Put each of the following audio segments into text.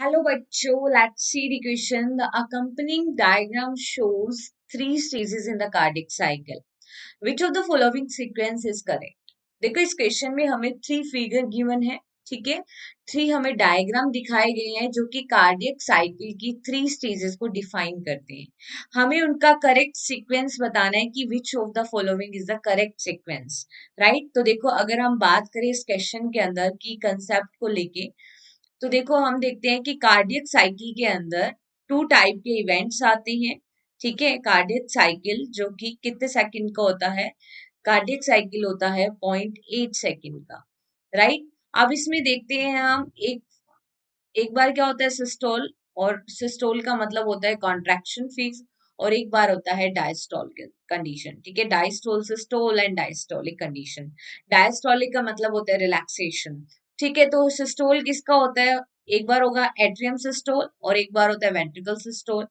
Hello बच्चों, let's see the question. The accompanying diagram shows three stages in the cardiac cycle. Which of the following sequence is correct? देखो इस question में हमें three figure given है, ठीक है। Three हमें डायग्राम दिखाए गए हैं जो कि कार्डियक साइकिल की थ्री स्टेजेस को डिफाइन करते हैं। हमें उनका करेक्ट सीक्वेंस बताना है कि which of the following is the correct sequence, right. तो देखो अगर हम बात करें इस क्वेश्चन के अंदर की कंसेप्ट को लेके, तो देखो हम देखते हैं कि कार्डियक साइकिल के अंदर टू टाइप के इवेंट्स आते हैं, ठीक है। कार्डियक साइकिल जो कि कितने सेकंड का होता है, कार्डियक साइकिल होता है 0.8 सेकंड का, राइट। अब इसमें देखते हैं हम एक एक बार क्या होता है सिस्टोल, और सिस्टोल का मतलब होता है कॉन्ट्रैक्शन फेज, और एक बार होता है डायस्टोल कंडीशन, ठीक है। Diastole systole and diastolic condition. Diastolic का मतलब होता है रिलैक्सेशन, ठीक है। तो सिस्टोल किसका होता है, एक बार होगा एट्रियम सिस्टोल और एक बार होता है वेंट्रिकल सिस्टोल।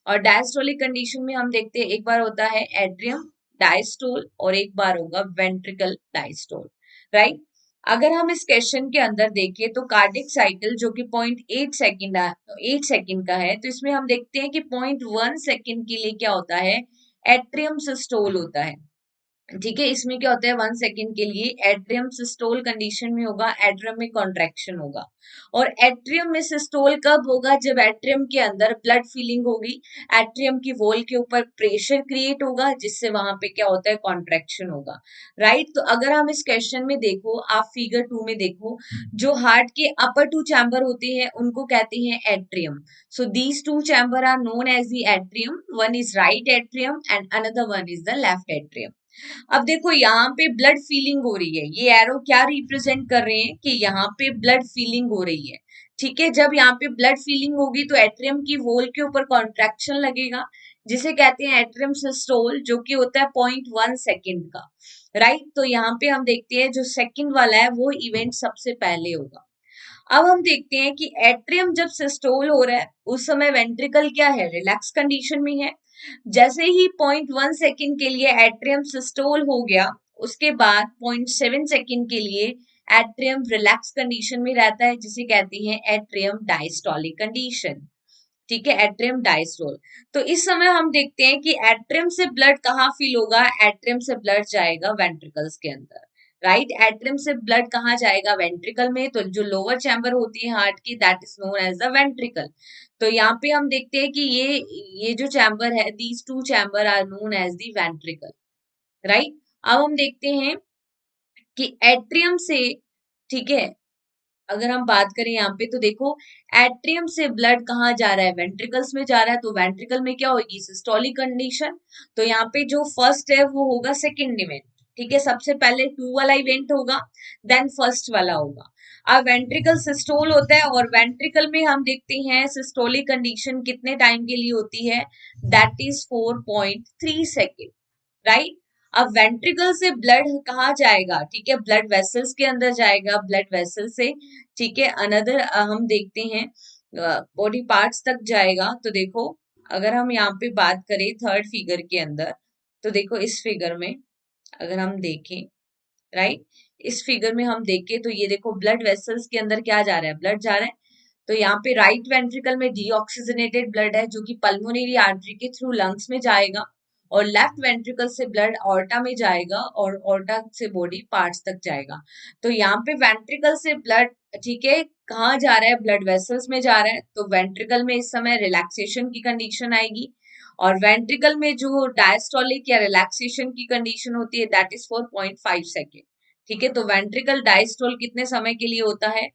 और डायस्टोलिक कंडीशन में हम देखते हैं एक बार होता है एट्रियम डायस्टोल और एक बार होगा वेंट्रिकल डायस्टोल, राइट। अगर हम इस क्वेश्चन के अंदर देखें तो कार्डिक साइकिल जो कि 0.8 सेकंड का है, तो इसमें हम देखते हैं कि 0.1 सेकंड के लिए क्या होता है, एट्रियम सिस्टोल होता है, ठीक है। इसमें क्या होता है 1 सेकंड के लिए एट्रियम सिस्टोल कंडीशन में होगा, एट्रियम में कॉन्ट्रैक्शन होगा। और एट्रियम में सिस्टोल कब होगा, जब एट्रियम के अंदर ब्लड फीलिंग होगी, एट्रियम की वॉल के ऊपर प्रेशर क्रिएट होगा जिससे वहां पे क्या होता है कॉन्ट्रैक्शन होगा, राइट। तो अगर हम इस क्वेश्चन में देखो, आप फिगर 2 में देखो, जो हार्ट के अपर टू चैम्बर होते हैं उनको कहते हैं atrium. So these two chamber are known as the atrium, one is right atrium and another one is the left atrium. अब देखो यहाँ पे ब्लड फीलिंग हो रही है, ये एरो क्या रिप्रेजेंट कर रहे हैं कि यहाँ पे ब्लड फीलिंग हो रही है, ठीक है। जब यहाँ पे ब्लड फीलिंग होगी तो एट्रियम की वॉल के ऊपर कॉन्ट्रैक्शन लगेगा जिसे कहते हैं एट्रियम सिस्टोल, जो कि होता है 0.1 सेकंड का, राइट। तो यहाँ पे हम देखते हैं जो सेकंड वाला है वो इवेंट सबसे पहले होगा। अब हम देखते हैं कि एट्रियम जब सिस्टोल हो रहा है उस समय वेंट्रिकल क्या है, रिलैक्स कंडीशन में है। जैसे ही 0.1 सेकंड के लिए एट्रियम सिस्टोल हो गया, उसके बाद 0.7 सेकंड के लिए एट्रियम रिलैक्स कंडीशन में रहता है जिसे कहते हैं एट्रियम डायस्टोलिक कंडीशन, ठीक है। Atrium diastole. तो इस समय हम देखते हैं कि एट्रियम से ब्लड कहाँ फील होगा, एट्रियम से ब्लड जाएगा वेंट्रिकल्स के अंदर, राइट। एट्रियम से ब्लड कहाँ जाएगा, वेंट्रिकल में। तो जो लोअर चैम्बर होती है हार्ट की, that is known as the ventricle. तो यहाँ पे हम देखते हैं कि ये जो चैम्बर है, these two chamber are known as the ventricle, right. अब हम देखते हैं कि एट्रियम से, ठीक है, अगर हम बात करें यहाँ पे तो देखो एट्रियम से ब्लड कहाँ जा रहा है, वेंट्रिकल्स में जा रहा है। तो वेंट्रिकल में क्या होगी, सिस्टोलिक कंडीशन। तो यहाँ पे जो फर्स्ट है वो होगा सेकंड इवेंट, ठीक है। सबसे पहले 2 वाला इवेंट होगा, देन फर्स्ट वाला होगा। अब वेंट्रिकल सिस्टोल होता है और वेंट्रिकल में हम देखते हैं सिस्टोलिक कंडीशन कितने टाइम के लिए होती है, दैट इज 4.3 सेकेंड, राइट। अब वेंट्रिकल से ब्लड कहाँ जाएगा, ठीक है, ब्लड वेसल्स के अंदर जाएगा, ब्लड वेसल से, ठीक है, अनदर हम देखते हैं बॉडी पार्ट्स तक जाएगा। तो देखो अगर हम यहाँ पे बात करें थर्ड फिगर के अंदर, तो देखो इस फिगर में अगर हम देखें, राइट, इस फिगर में हम देखें तो ये देखो ब्लड वेसल्स के अंदर क्या जा रहा है, ब्लड जा रहा है। तो यहाँ पे राइट वेंट्रिकल में डीऑक्सीजनेटेड ब्लड है जो कि पल्मोनरी आर्टरी के थ्रू लंग्स में जाएगा, और लेफ्ट वेंट्रिकल से ब्लड ऑर्टा में जाएगा और ऑर्टा से बॉडी पार्ट्स तक जाएगा। तो यहाँ पे वेंट्रिकल से ब्लड, ठीक है, कहाँ जा रहा है, ब्लड वेसल्स में जा रहा है। तो वेंट्रिकल में इस समय रिलैक्सेशन की कंडीशन आएगी, और वेंट्रिकल में जो डायस्टोलिक या रिलैक्सेशन की कंडीशन होती है दैट इज 4.5 सेकेंड, ठीक है। तो वेंट्रिकल डायस्टोल कितने समय के लिए होता है,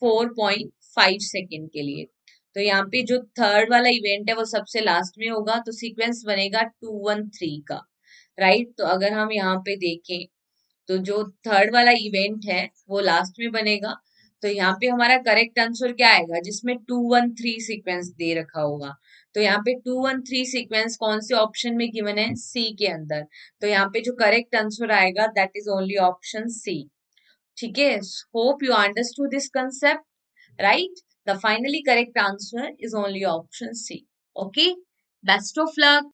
4.5 सेकेंड के लिए। तो यहाँ पे जो थर्ड वाला इवेंट है वो सबसे लास्ट में होगा, तो सीक्वेंस बनेगा 213 का, राइट। तो अगर हम यहाँ पे देखें तो जो थर्ड वाला इवेंट है वो लास्ट में बनेगा। तो यहाँ पे हमारा करेक्ट आंसर क्या आएगा, जिसमें 213 सीक्वेंस दे रखा होगा। तो यहाँ पे 213 सीक्वेंस कौन से ऑप्शन में गिवन है, सी के अंदर। तो यहाँ पे जो करेक्ट आंसर आएगा that is only option C, ठीक है। Hope you understood this concept, right? The finally correct answer is only option C. Okay, best of luck.